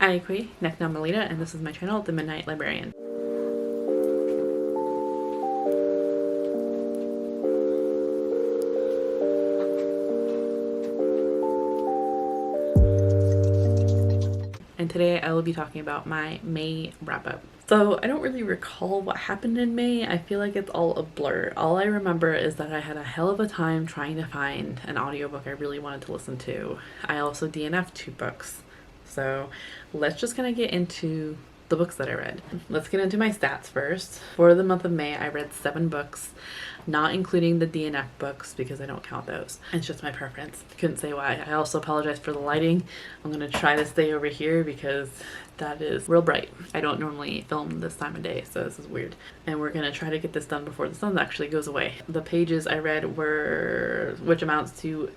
Aikwe, Nekna Melita, and this is my channel, The Midnight Librarian. And today I will be talking about my May wrap-up. So I don't really recall what happened in May. I feel like it's all a blur. All I remember is that I had a hell of a time trying to find an audiobook I really wanted to listen to. I also DNF'd 2 books. So let's just kind of get into the books that I read. Let's get into my stats first. For the month of May, I read 7 books, not including the DNF books because I don't count those. It's just my preference. Couldn't say why. I also apologize for the lighting. I'm going to try to stay over here because that is real bright. I don't normally film this time of day, so this is weird. And we're going to try to get this done before the sun actually goes away. The pages I read were, which amounts to,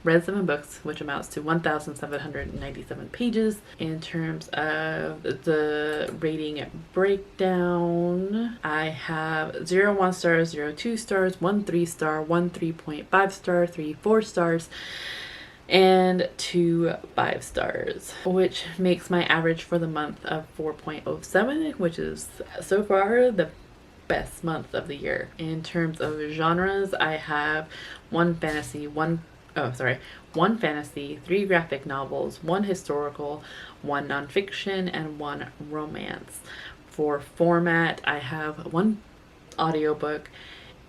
read 7 books, which amounts to 1,797 pages. In terms of the rating breakdown, I have 0 1 stars, 0 2 stars, 1 3 star, 1 3.5 star, 3 4 stars, and 2 5 stars, which makes my average for the month of 4.07, which is so far the best month of the year. In terms of genres, I have 1 fantasy, 3 graphic novels, 1 historical, 1 nonfiction, and 1 romance. For format, I have 1 audiobook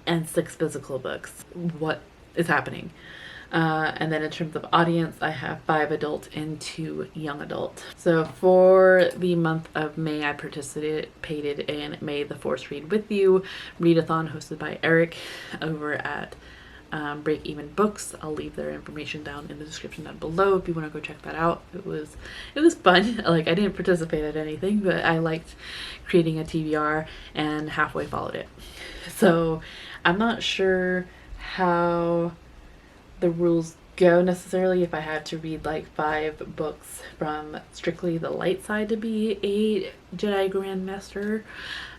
and 6 physical books. What is happening? And then in terms of audience, I have 5 adult and 2 young adult. So for the month of May, I participated in May the Force Read With You Readathon hosted by Eric over at Breakeven Books. I'll leave their information down in the description down below if you want to go check that out. It was fun. Like, I didn't participate at anything, but I liked creating a TBR and halfway followed it. So I'm not sure how the rules go necessarily if I had to read like 5 books from strictly the light side to be a Jedi Grandmaster,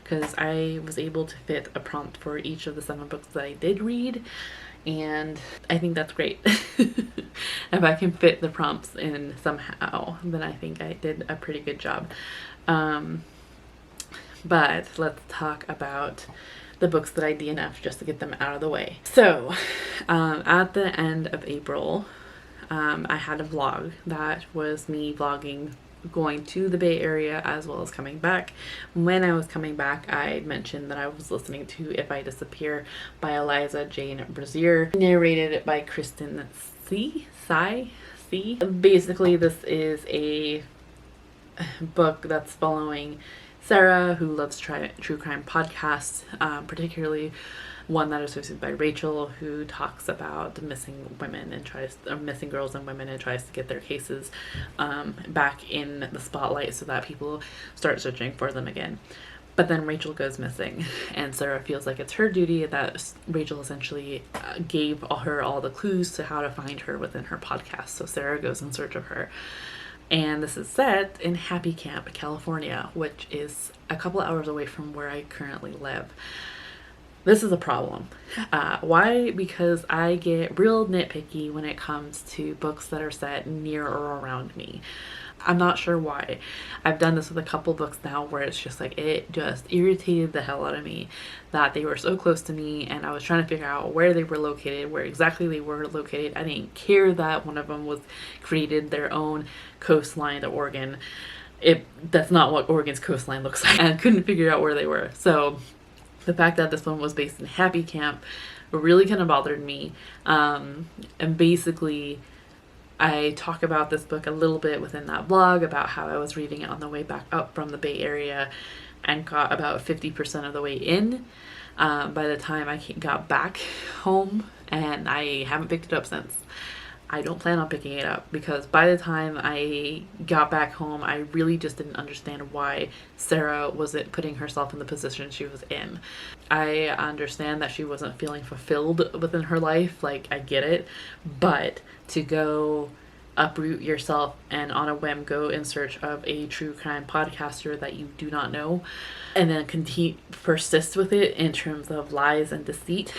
because I was able to fit a prompt for each of the 7 books that I did read, and I think that's great. If I can fit the prompts in somehow, then I think I did a pretty good job. But let's talk about the books that I DNF'd just to get them out of the way. So at the end of April, I had a vlog that was me vlogging going to the Bay Area as well as coming back. When I was coming back, I mentioned that I was listening to If I Disappear by Eliza Jane Brazier, narrated by Kristen C. Basically, this is a book that's following Sarah, who loves true crime podcasts, particularly one that is hosted by Rachel, who talks about missing women and missing girls and women and tries to get their cases back in the spotlight so that people start searching for them again. But then Rachel goes missing, and Sarah feels like it's her duty, that Rachel essentially gave her all the clues to how to find her within her podcast. So Sarah goes in search of her. And this is set in Happy Camp, California, which is a couple hours away from where I currently live. This is a problem. Why? Because I get real nitpicky when it comes to books that are set near or around me. I'm not sure why. I've done this with a couple books now where it's just like, it just irritated the hell out of me that they were so close to me, and I was trying to figure out where they were located, where exactly they were located. I didn't care that one of them was created their own coastline to Oregon. That's not what Oregon's coastline looks like. And I couldn't figure out where they were. So the fact that this one was based in Happy Camp really kind of bothered me. And basically, I talk about this book a little bit within that blog about how I was reading it on the way back up from the Bay Area and got about 50% of the way in by the time I got back home, and I haven't picked it up since. I don't plan on picking it up because by the time I got back home, I really just didn't understand why Sarah wasn't putting herself in the position she was in. I understand that she wasn't feeling fulfilled within her life, like, I get it, but to go uproot yourself and on a whim go in search of a true crime podcaster that you do not know and then persist with it in terms of lies and deceit,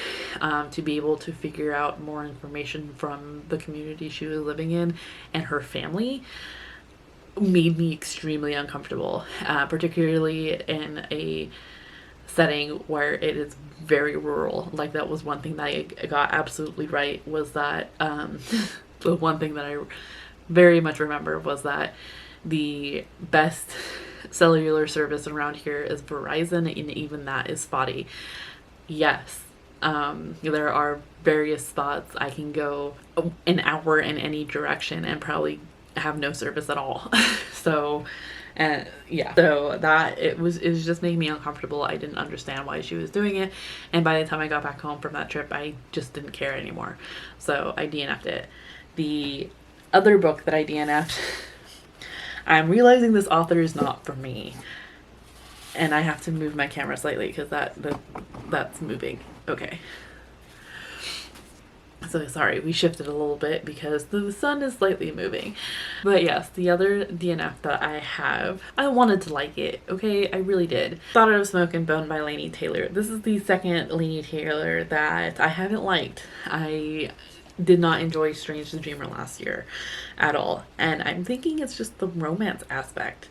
to be able to figure out more information from the community she was living in and her family, made me extremely uncomfortable, particularly in a setting where it is very rural. Like, that was one thing that I got absolutely right, was that the one thing that I very much remember was that the best cellular service around here is Verizon, and even that is spotty. Yes, there are various spots I can go an hour in any direction and probably have no service at all. So yeah, so that it was just making me uncomfortable. I didn't understand why she was doing it, and by the time I got back home from that trip, I just didn't care anymore. So I DNF'd it. The other book that I DNF'd, I'm realizing this author is not for me, and I have to move my camera slightly because that's moving. Okay. So sorry, we shifted a little bit because the sun is slightly moving. But yes, the other DNF that I have, I wanted to like it, okay? I really did. Thought Out of Smoke and Bone by Laini Taylor. This is the second Laini Taylor that I haven't liked. I did not enjoy Strange the Dreamer last year at all. And I'm thinking it's just the romance aspect,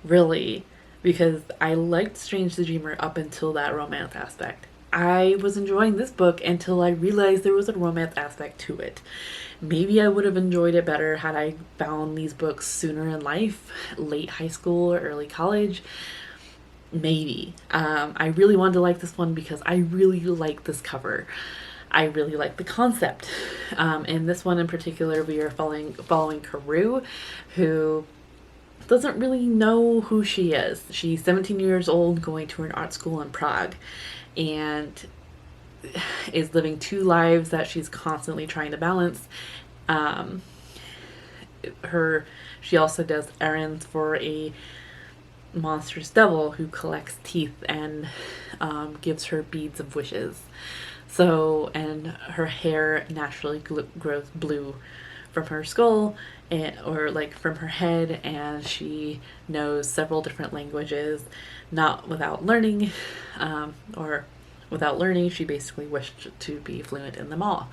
really, because I liked Strange the Dreamer up until that romance aspect. I was enjoying this book until I realized there was a romance aspect to it. Maybe I would have enjoyed it better had I found these books sooner in life, late high school or early college. Maybe. I really wanted to like this one because I really like this cover. I really like the concept. In this one in particular, we are following Carew, who doesn't really know who she is. She's 17 years old, going to an art school in Prague, and is living two lives that she's constantly trying to balance. She also does errands for a monstrous devil who collects teeth and gives her beads of wishes. So, and her hair naturally grows blue from her skull, or like from her head, and she knows several different languages, not without learning, or without learning, she basically wished to be fluent in them all.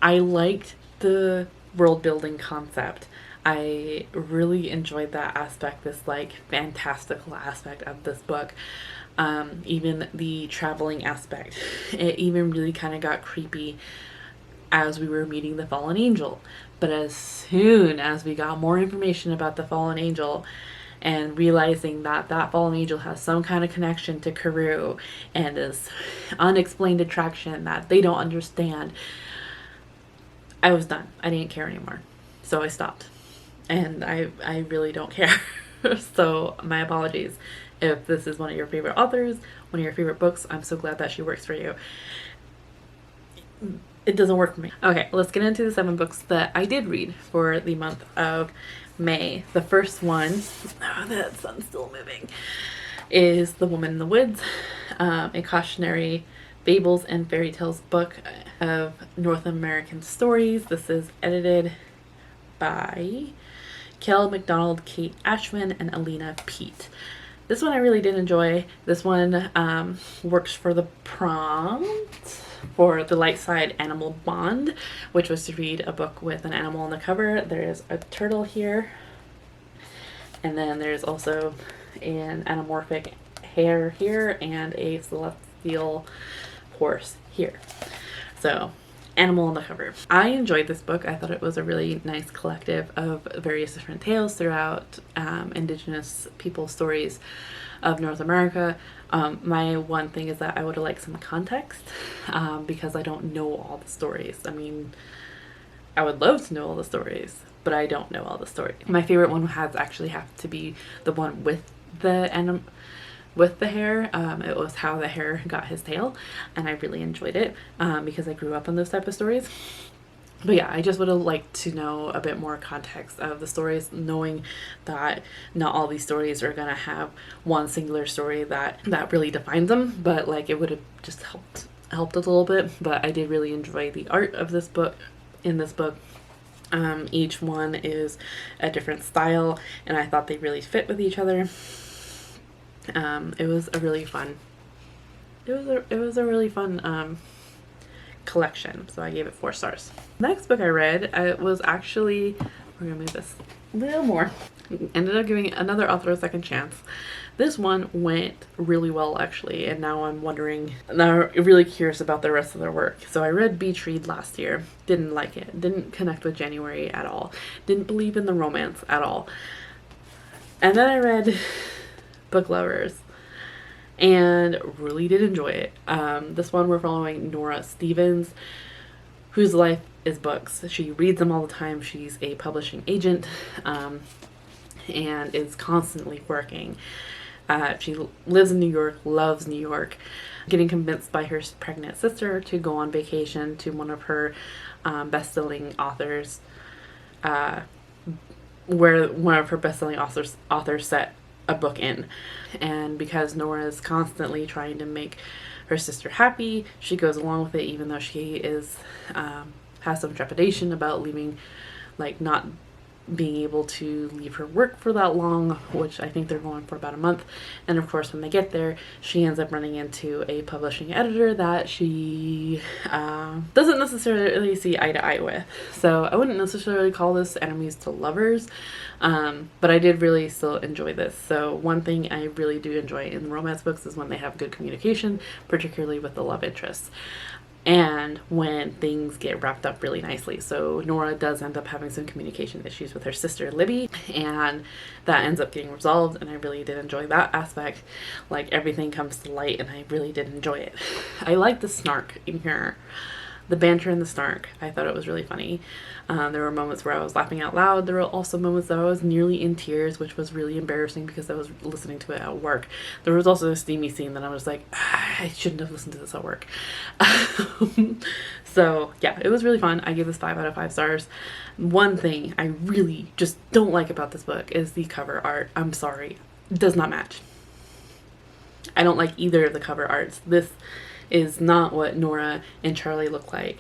I liked the world building concept. I really enjoyed that aspect, this like fantastical aspect of this book. Even the traveling aspect, it even really kind of got creepy as we were meeting the fallen angel. But as soon as we got more information about the fallen angel and realizing that that fallen angel has some kind of connection to Carew and this unexplained attraction that they don't understand, I was done. I didn't care anymore. So I stopped. And I really don't care. So my apologies. If this is one of your favorite authors, one of your favorite books, I'm so glad that she works for you. It doesn't work for me. Okay, let's get into the 7 books that I did read for the month of May. The first one, oh, that sun's still moving, is The Woman in the Woods, a cautionary fables and fairy tales book of North American stories. This is edited by Kel McDonald, Kate Ashwin, and Alina Pete. This one I really did enjoy. This one works for the prompt for the light side animal bond, which was to read a book with an animal on the cover. There's a turtle here, and then there's also an anamorphic hare here and a celestial horse here. So, animal on the cover. I enjoyed this book. I thought it was a really nice collective of various different tales throughout Indigenous people stories of North America. My one thing is that I would have liked some context because I don't know all the stories. I mean, I would love to know all the stories, but I don't know all the stories. My favorite one has actually have to be the one with the hare. It was how the hare got his tail, and I really enjoyed it because I grew up on those type of stories. But yeah, I just would have liked to know a bit more context of the stories, knowing that not all these stories are gonna have one singular story that really defines them, but like it would have just helped a little bit. But I did really enjoy the art of this book. In this book, each one is a different style, and I thought they really fit with each other. It was a really fun. It was a really fun collection. So I gave it 4 stars. The next book I read, it was actually, we're gonna move this a little more. Ended up giving another author a second chance. This one went really well, actually, and now I'm really curious about the rest of their work. So I read Beach Read last year, didn't like it, didn't connect with January at all, didn't believe in the romance at all. And then I read Book Lovers, and really did enjoy it. This one we're following Nora Stevens, whose life is books. She reads them all the time. She's a publishing agent, and is constantly working. She lives in New York, loves New York, getting convinced by her pregnant sister to go on vacation to one of her best-selling authors, where one of her best-selling authors set a book in. And because Nora is constantly trying to make her sister happy, she goes along with it, even though she is has some trepidation about leaving, like not being able to leave her work for that long, which I think they're going for about a month. And of course, when they get there, she ends up running into a publishing editor that she doesn't necessarily see eye to eye with. So I wouldn't necessarily call this enemies to lovers, but I did really still enjoy this. So one thing I really do enjoy in romance books is when they have good communication, particularly with the love interests, and when things get wrapped up really nicely. So Nora does end up having some communication issues with her sister Libby, and that ends up getting resolved, and I really did enjoy that aspect. Like, everything comes to light, and I really did enjoy it. I like the snark in here. The banter and the snark. I thought it was really funny. There were moments where I was laughing out loud. There were also moments that I was nearly in tears, which was really embarrassing because I was listening to it at work. There was also a steamy scene that I was like, I shouldn't have listened to this at work. So yeah, it was really fun. I gave this 5 out of 5 stars. One thing I really just don't like about this book is the cover art. I'm sorry. It does not match. I don't like either of the cover arts. This is not what Nora and Charlie look like.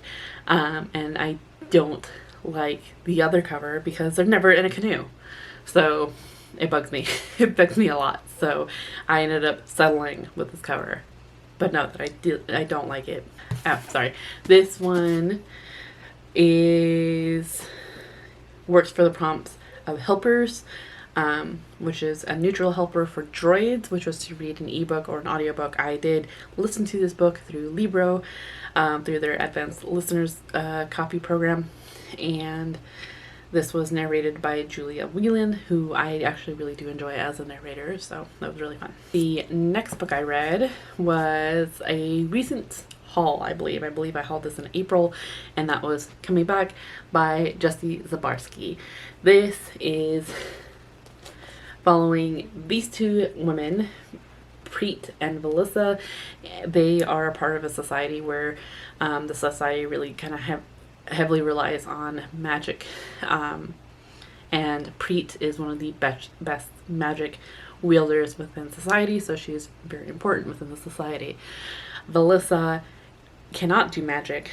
And I don't like the other cover because they're never in a canoe. So it bugs me. It bugs me a lot. So I ended up settling with this cover. But no, that I don't like it. Oh, sorry. This one works for the prompts of helpers, which is a neutral helper for droids, which was to read an ebook or an audiobook. I did listen to this book through Libro, through their advanced listeners copy program, and this was narrated by Julia Whelan, who I actually really do enjoy as a narrator, so that was really fun. The next book I read was a recent haul, I believe. I believe I hauled this in April, and that was Coming Back by Jesse Zabarsky. This is following these two women, Preet and Melissa. They are a part of a society where the society really kind of heavily relies on magic, and Preet is one of the best magic wielders within society, so she's very important within the society. Melissa cannot do magic,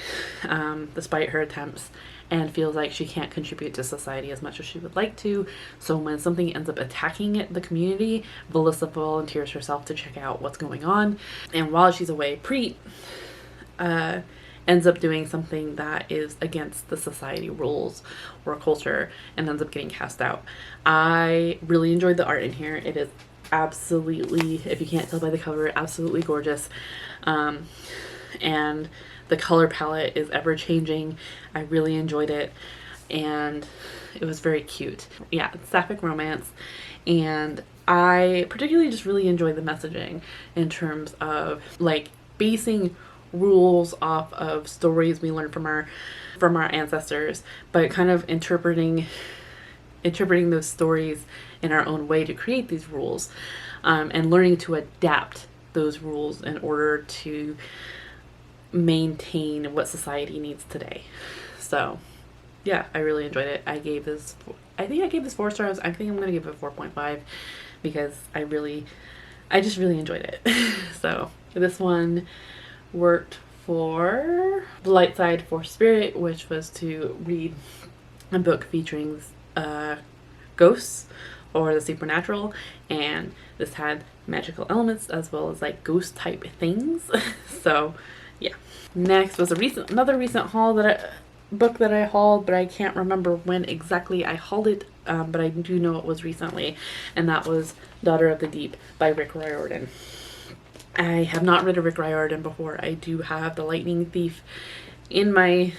despite her attempts, and feels like she can't contribute to society as much as she would like to. So when something ends up attacking the community, Melissa volunteers herself to check out what's going on. And while she's away, Preet ends up doing something that is against the society rules or culture and ends up getting cast out. I really enjoyed the art in here. It is absolutely, if you can't tell by the cover, absolutely gorgeous. And the color palette is ever changing. I really enjoyed it, and it was very cute. Yeah, it's sapphic romance, and I particularly just really enjoyed the messaging in terms of like basing rules off of stories we learned from our ancestors, but kind of interpreting those stories in our own way to create these rules, and learning to adapt those rules in order to maintain what society needs today. So yeah, I really enjoyed it. I think I gave this 4 stars. I think I'm gonna give it 4.5 because I just really enjoyed it. So this one worked for the light side for Spirit, which was to read a book featuring ghosts or the supernatural, and this had magical elements as well as like ghost type things. So yeah. Next was another recent haul book that I hauled, but I can't remember when exactly I hauled it. but I do know it was recently, and that was Daughter of the Deep by Rick Riordan. I have not read a Rick Riordan before. I do have The Lightning Thief in my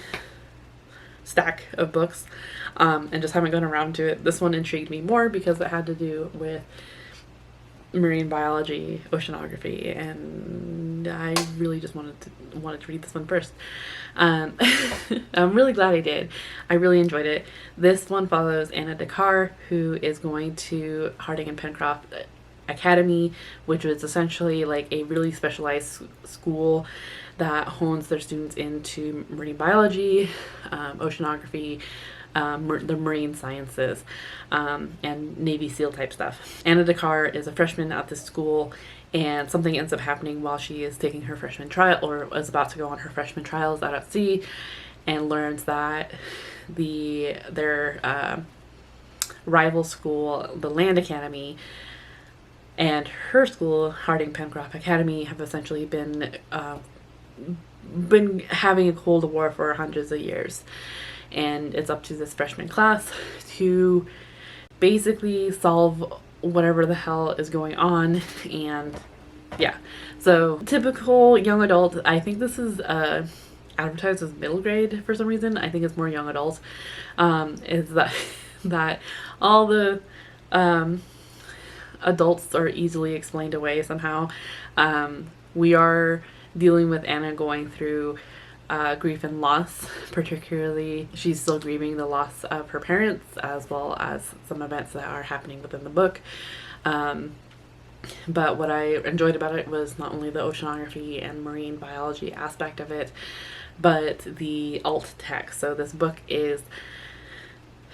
stack of books, and just haven't gone around to it. This one intrigued me more because it had to do with marine biology, oceanography, and I really just wanted to read this one first. I'm really glad I did. I really enjoyed it. This one follows Anna Dakar, who is going to Harding and Pencroft Academy, which is essentially like a really specialized school that hones their students into marine biology, oceanography, the marine sciences, and Navy SEAL type stuff. Anna Dakar is a freshman at this school, and something ends up happening while she is taking her freshman trial, or is about to go on her freshman trials out at sea, and learns that their rival school, the Land Academy, and her school, Harding Pencroft Academy, have essentially been having a Cold War for hundreds of years. And it's up to this freshman class to basically solve whatever the hell is going on. And yeah, so typical young adult. I think this is advertised as middle grade for some reason. I think it's more young adult. Is that all the adults are easily explained away somehow. We are dealing with Anna going through grief and loss. Particularly, she's still grieving the loss of her parents, as well as some events that are happening within the book. But what I enjoyed about it was not only the oceanography and marine biology aspect of it, but the alt text. So this book is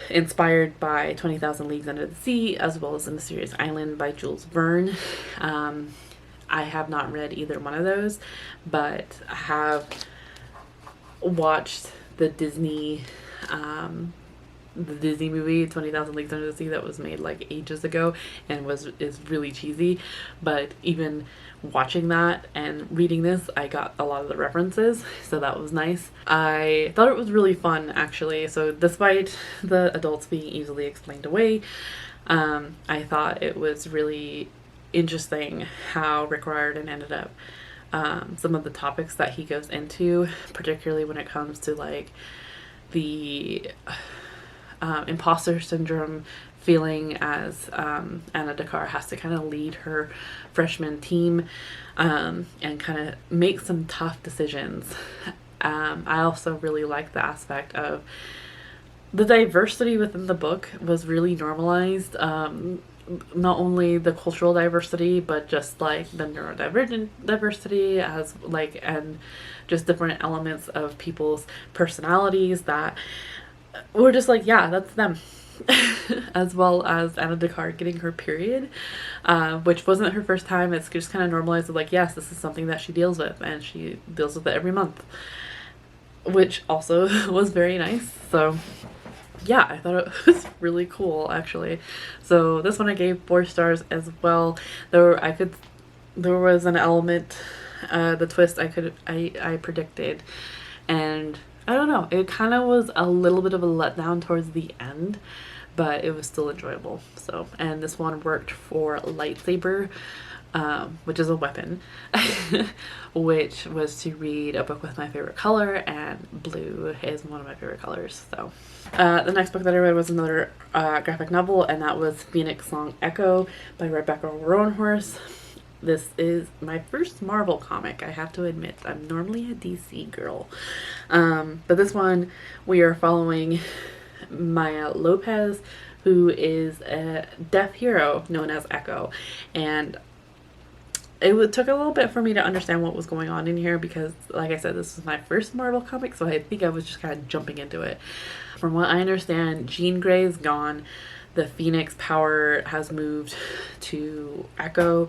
inspired by 20,000 Leagues Under the Sea, as well as The Mysterious Island by Jules Verne. I have not read either one of those, but I have watched the Disney movie 20,000 Leagues Under the Sea that was made like ages ago and is really cheesy. But even watching that and reading this, I got a lot of the references, so that was nice. I thought it was really fun, actually. So despite the adults being easily explained away, I thought it was really interesting how Rick Riordan ended up some of the topics that he goes into, particularly when it comes to like the imposter syndrome feeling, as Anna Dakar has to kind of lead her freshman team and kind of make some tough decisions. I also really like the aspect of the diversity within the book was really normalized. Not only the cultural diversity, but just like the neurodivergent diversity, as like, and just different elements of people's personalities that were just like, yeah, that's them. As well as Anna Dakar getting her period, which wasn't her first time. It's just kind of normalized, like, yes, this is something that she deals with, and she deals with it every month, which also was very nice. So yeah, I thought it was really cool, actually. So this one I gave 4 stars as well. There was an element, the twist I predicted, and I don't know, it kind of was a little bit of a letdown towards the end, but it was still enjoyable. So, and this one worked for lightsaber, which is a weapon, which was to read a book with my favorite color, and blue is one of my favorite colors. So the next book that I read was another graphic novel, and that was Phoenix Song Echo by Rebecca Roanhorse. This is my first Marvel comic, I have to admit. I'm normally a DC girl. But this one, we are following Maya Lopez, who is a deaf hero known as Echo. And it took a little bit for me to understand what was going on in here because, like I said, this was my first Marvel comic, so I think I was just kind of jumping into it. From what I understand, Jean Grey is gone. The Phoenix power has moved to Echo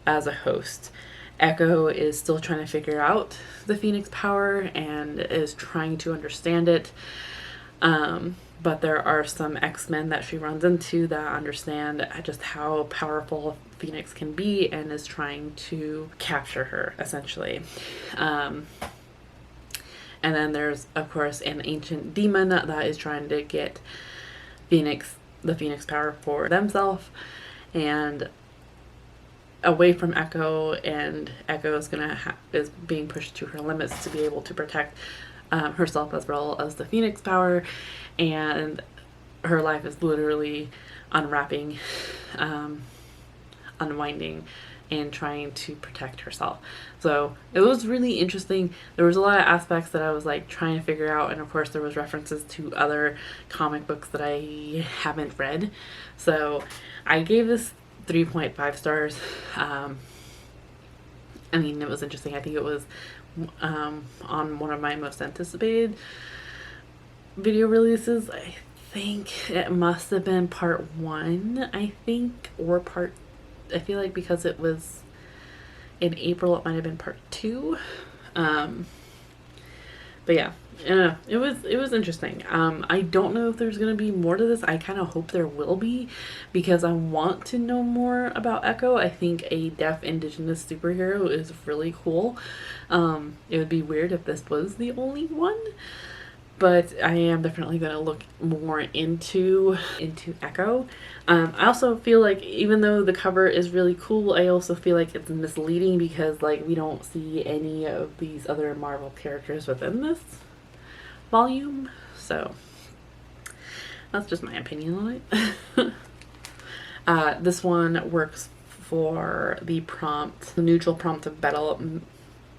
as a host. Echo is still trying to figure out the Phoenix power and is trying to understand it. But there are some X-Men that she runs into that understand just how powerful Phoenix can be and is trying to capture her, essentially. And then there's, of course, an ancient demon that is trying to get Phoenix the Phoenix power for themselves and away from Echo, and Echo is is being pushed to her limits to be able to protect herself as well as the Phoenix power, and her life is literally unwrapping, unwinding, and trying to protect herself. So it was really interesting. There was a lot of aspects that I was like trying to figure out, and of course there was references to other comic books that I haven't read. So I gave this 3.5 stars. I mean, it was interesting. I think it was on one of my most anticipated video releases. I think it must have been part 1, I think, or I feel like because it was in April, it might have been part 2. But yeah, it was interesting. I don't know if there's gonna be more to this. I kind of hope there will be, because I want to know more about Echo. I think a deaf Indigenous superhero is really cool. It would be weird if this was the only one, but I am definitely going to look more into Echo. I also feel like even though the cover is really cool, I also feel like it's misleading because like we don't see any of these other Marvel characters within this volume. So that's just my opinion on it. This one works for the neutral prompt of battle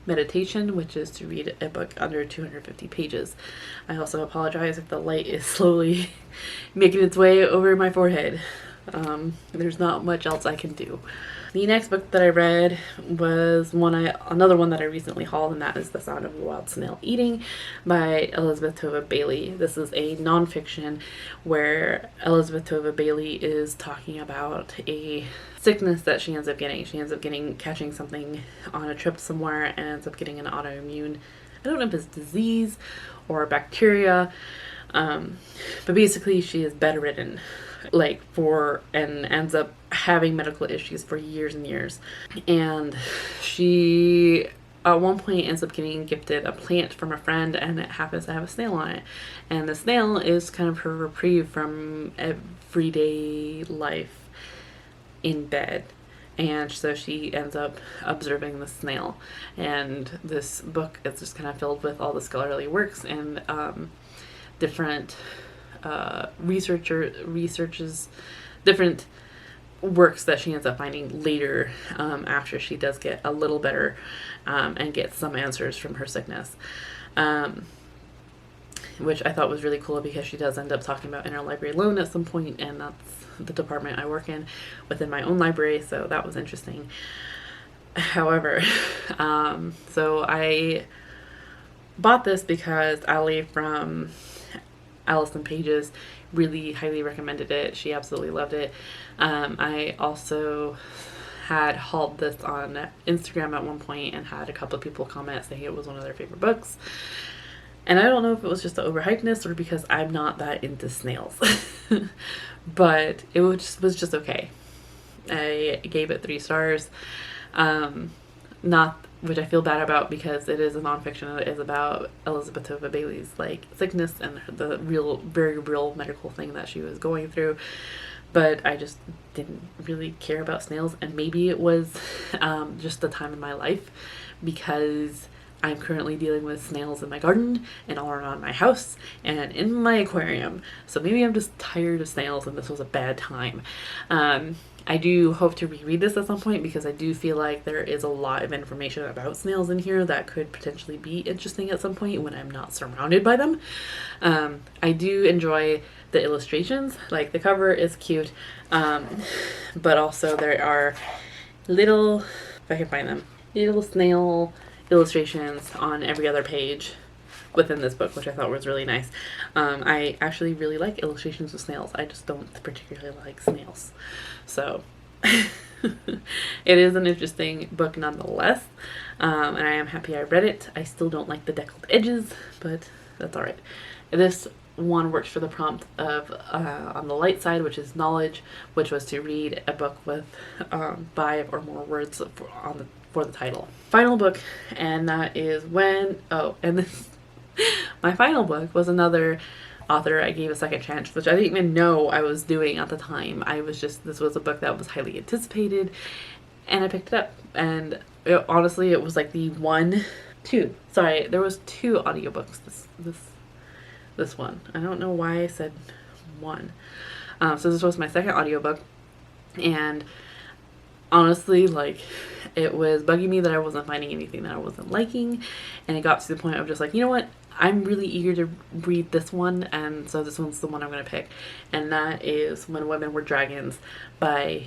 meditation, which is to read a book under 250 pages. I also apologize if the light is slowly making its way over my forehead. There's not much else I can do. The next book that I read was another one that I recently hauled, and that is The Sound of a Wild Snail Eating by Elizabeth Tova Bailey. This is a nonfiction where Elizabeth Tova Bailey is talking about a sickness that she ends up getting. She ends up catching something on a trip somewhere and ends up getting an autoimmune, I don't know if it's disease or bacteria, but basically she is bedridden and ends up having medical issues for years and years. And she at one point ends up getting gifted a plant from a friend, and it happens to have a snail on it. And the snail is kind of her reprieve from everyday life in bed. And so she ends up observing the snail. And this book is just kind of filled with all the scholarly works and different researches, different works that she ends up finding later after she does get a little better and get some answers from her sickness, which I thought was really cool because she does end up talking about interlibrary loan at some point, and that's the department I work in within my own library, so that was interesting. However, so I bought this because Allie from AllisonPaiges really highly recommended it. She absolutely loved it. I also had hauled this on Instagram at one point and had a couple of people comment saying it was one of their favorite books. And I don't know if it was just the overhypedness or because I'm not that into snails. But it was just okay. I gave it 3 stars. Which I feel bad about because it is a nonfiction that is about Elizabeth Tova Bailey's sickness and the very real medical thing that she was going through. But I just didn't really care about snails, and maybe it was just the time in my life because I'm currently dealing with snails in my garden and all around my house and in my aquarium. So maybe I'm just tired of snails and this was a bad time. I do hope to reread this at some point because I do feel like there is a lot of information about snails in here that could potentially be interesting at some point when I'm not surrounded by them. I do enjoy the illustrations. Like, the cover is cute, but also there are little, if I can find them, little snail illustrations on every other page within this book, which I thought was really nice. I actually really like illustrations of snails. I just don't particularly like snails. So it is an interesting book nonetheless, and I am happy I read it. I still don't like the deckled edges, but that's alright. This one works for the prompt of on the light side, which is knowledge, which was to read a book with 5 or more words for the title. Final book, and that is my final book was another author I gave a second chance, which I didn't even know I was doing at the time. This was a book that was highly anticipated, and I picked it up. And honestly, it was like there was two audiobooks this one. I don't know why I said one. So this was my second audiobook, and honestly, like, it was bugging me that I wasn't finding anything that I wasn't liking, and it got to the point of just like, you know what, I'm really eager to read this one, and so this one's the one I'm going to pick, and that is When Women Were Dragons by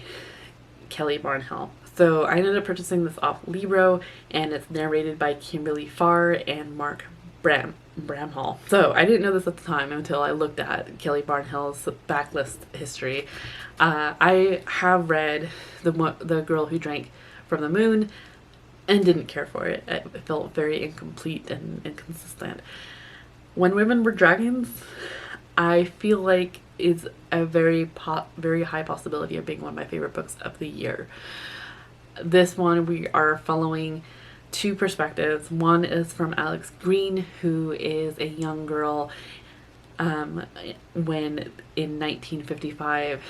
Kelly Barnhell. So I ended up purchasing this off Libro, and it's narrated by Kimberly Farr and Mark Bramhall. So I didn't know this at the time until I looked at Kelly Barnhell's backlist history. I have read The Girl Who Drank from the Moon and didn't care for it. It felt very incomplete and inconsistent. When Women Were Dragons, I feel like is a very high possibility of being one of my favorite books of the year. This one, we are following two perspectives. One is from Alex Green, who is a young girl when in 1955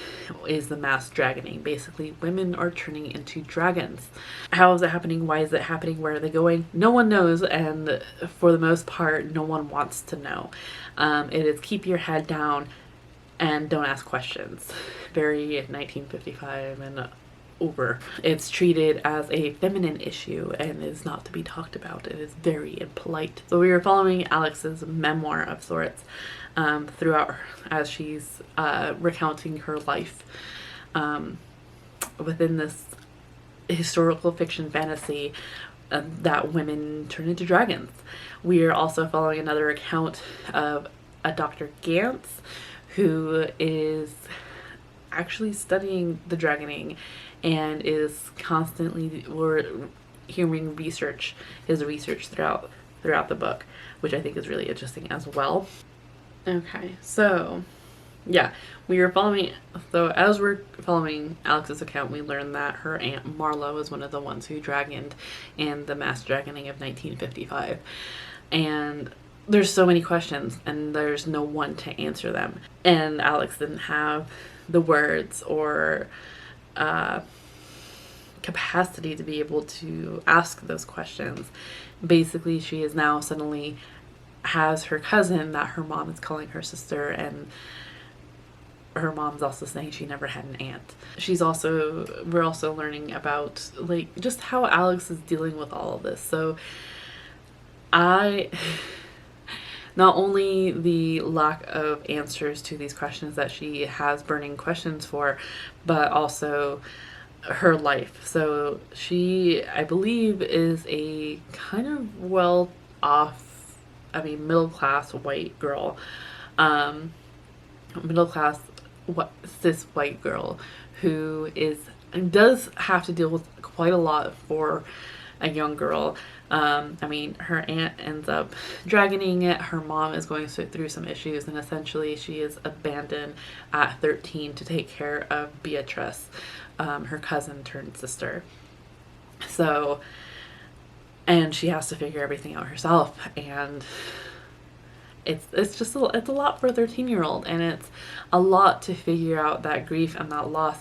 is the mass dragoning. Basically, women are turning into dragons. How is it happening? Why is it happening? Where are they going? No one knows, and for the most part, no one wants to know. It is keep your head down and don't ask questions. Very 1955 and over. It's treated as a feminine issue and is not to be talked about. It is very impolite. So we are following Alex's memoir of sorts throughout as she's recounting her life within this historical fiction fantasy that women turn into dragons. We are also following another account of a Dr. Gantz who is actually studying the dragoning and is constantly hearing his research throughout the book, which I think is really interesting as well. Okay, so yeah, as we're following Alex's account, we learn that her aunt Marlo is one of the ones who dragoned in the mass dragoning of 1955, and there's so many questions and there's no one to answer them, and Alex didn't have the words or capacity to be able to ask those questions. Basically, she is now suddenly has her cousin that her mom is calling her sister, and her mom's also saying she never had an aunt. We're also learning about like just how Alex is dealing with all of this. So not only the lack of answers to these questions that she has burning questions for, but also her life. So she, I believe, is a kind of middle-class white girl. Middle-class cis white girl who does have to deal with quite a lot for a young girl. Her aunt ends up dragoning it. Her mom is going through some issues, and essentially she is abandoned at 13 to take care of Beatrice, her cousin turned sister. So, and she has to figure everything out herself, and it's a lot for a 13-year-old, and it's a lot to figure out that grief and that loss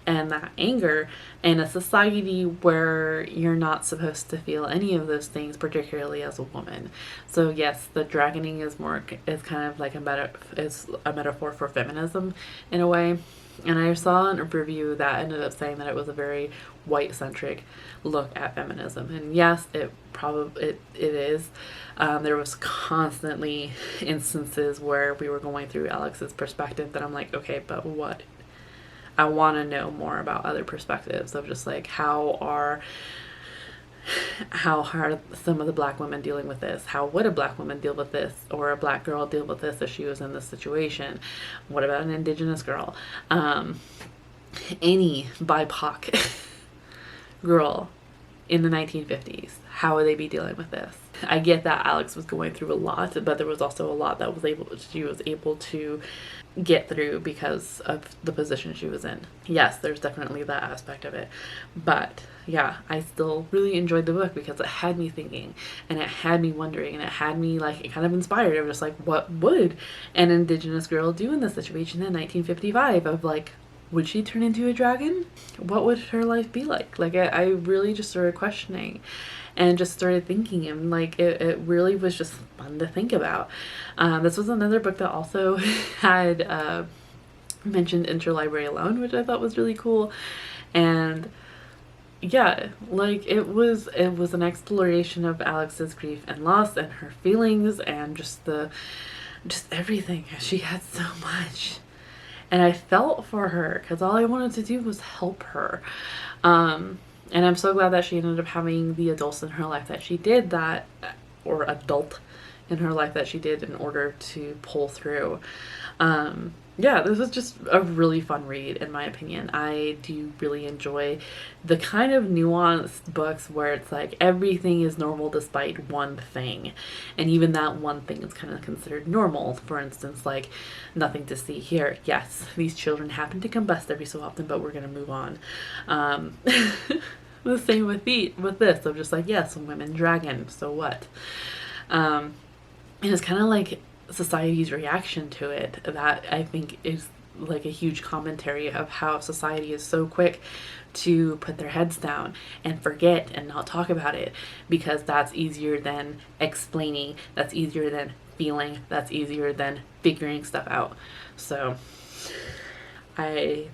and that anger in a society where you're not supposed to feel any of those things, particularly as a woman. So yes, the dragoning is kind of like a metaphor for feminism in a way. And I saw a review that ended up saying that it was a very white-centric look at feminism. And yes, it is. There was constantly instances where we were going through Alex's perspective that I'm like, okay, but what? I want to know more about other perspectives of just like how are some of the black women dealing with this? How would a black woman deal with this, or a black girl deal with this if she was in this situation? What about an Indigenous girl? Any BIPOC girl in the 1950s, how would they be dealing with this? I get that Alex was going through a lot, but there was also a lot that she was able to get through because of the position she was in. Yes, there's definitely that aspect of it. But yeah, I still really enjoyed the book because it had me thinking, and it had me wondering, and it had me like, it kind of inspired. I was just like, what would an Indigenous girl do in this situation in 1955? Of like, would she turn into a dragon? What would her life be like? Like, I really just started questioning and just started thinking, and like it really was just fun to think about. This was another book that also had mentioned interlibrary loan, which I thought was really cool. And yeah, like it was an exploration of Alex's grief and loss and her feelings and just everything. She had so much, and I felt for her because all I wanted to do was help her. And I'm so glad that she ended up having the adults in her life that she did, or adult in her life that she did, in order to pull through. Yeah, this was just a really fun read, in my opinion. I do really enjoy the kind of nuanced books where it's like everything is normal despite one thing. And even that one thing is kind of considered normal. For instance, like Nothing to See Here. Yes, these children happen to combust every so often, but we're going to move on. The same with this. I'm just like, yes, women dragon, so what? And it's kind of like society's reaction to it that I think is like a huge commentary of how society is so quick to put their heads down and forget and not talk about it, because that's easier than explaining, that's easier than feeling, that's easier than figuring stuff out. So the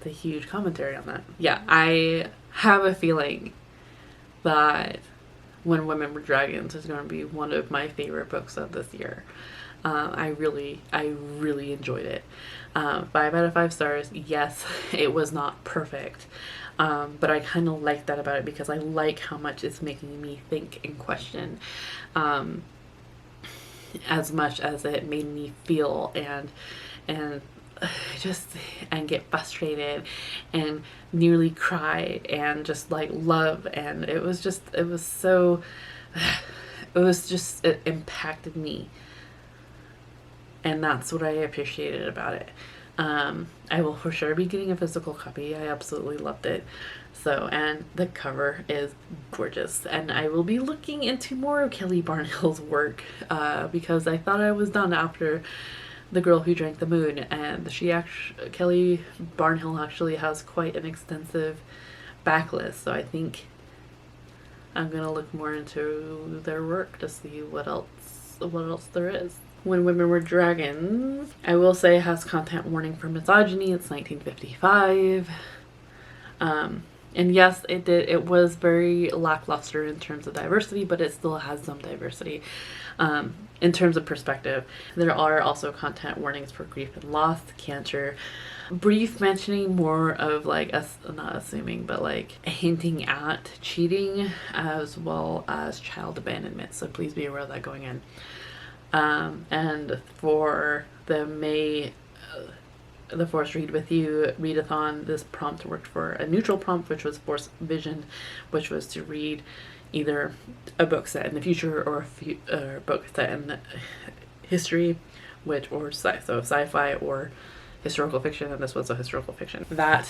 huge commentary on that. Yeah, I have a feeling that When Women Were Dragons is going to be one of my favorite books of this year. I really enjoyed it. 5 out of 5 stars. Yes, it was not perfect. But I kind of like that about it, because I like how much it's making me think and question, as much as it made me feel and get frustrated and nearly cry and just like love. And it impacted me, and that's what I appreciated about it. I will for sure be getting a physical copy. I absolutely loved it. So, and the cover is gorgeous. And I will be looking into more of Kelly Barnhill's work, because I thought I was done after The Girl Who Drank the Moon, and Kelly Barnhill actually has quite an extensive backlist. So I think I'm gonna look more into their work to see what else there is. When Women Were Dragons, I will say, has content warning for misogyny. It's 1955. And yes, it was very lackluster in terms of diversity, but it still has some diversity. In terms of perspective, there are also content warnings for grief and loss, cancer, brief mentioning more of like not assuming, but like hinting at cheating, as well as child abandonment. So please be aware of that going in. And for the May the Force Read With You readathon, this prompt worked for a neutral prompt, which was Force Vision, which was to read either a book set in the future or a book set in history, so sci-fi or historical fiction, and this was a historical fiction. That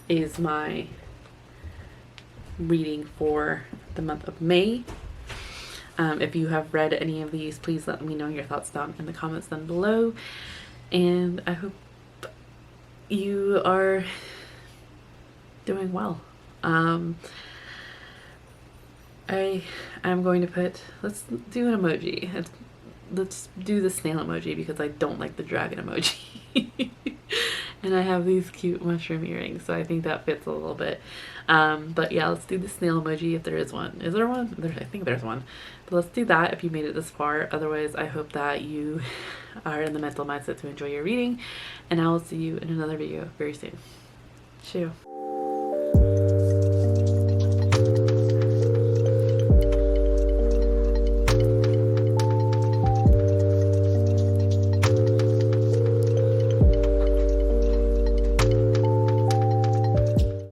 is my reading for the month of May. If you have read any of these, please let me know your thoughts down in the comments down below. And I hope you are doing well. I'm going to let's do an emoji. Let's do the snail emoji, because I don't like the dragon emoji. And I have these cute mushroom earrings, so I think that fits a little bit. But yeah, let's do the snail emoji if there is one. Is there one? I think there's one. But let's do that if you made it this far. Otherwise, I hope that you are in the mental mindset to enjoy your reading, and I will see you in another video very soon. Shoo.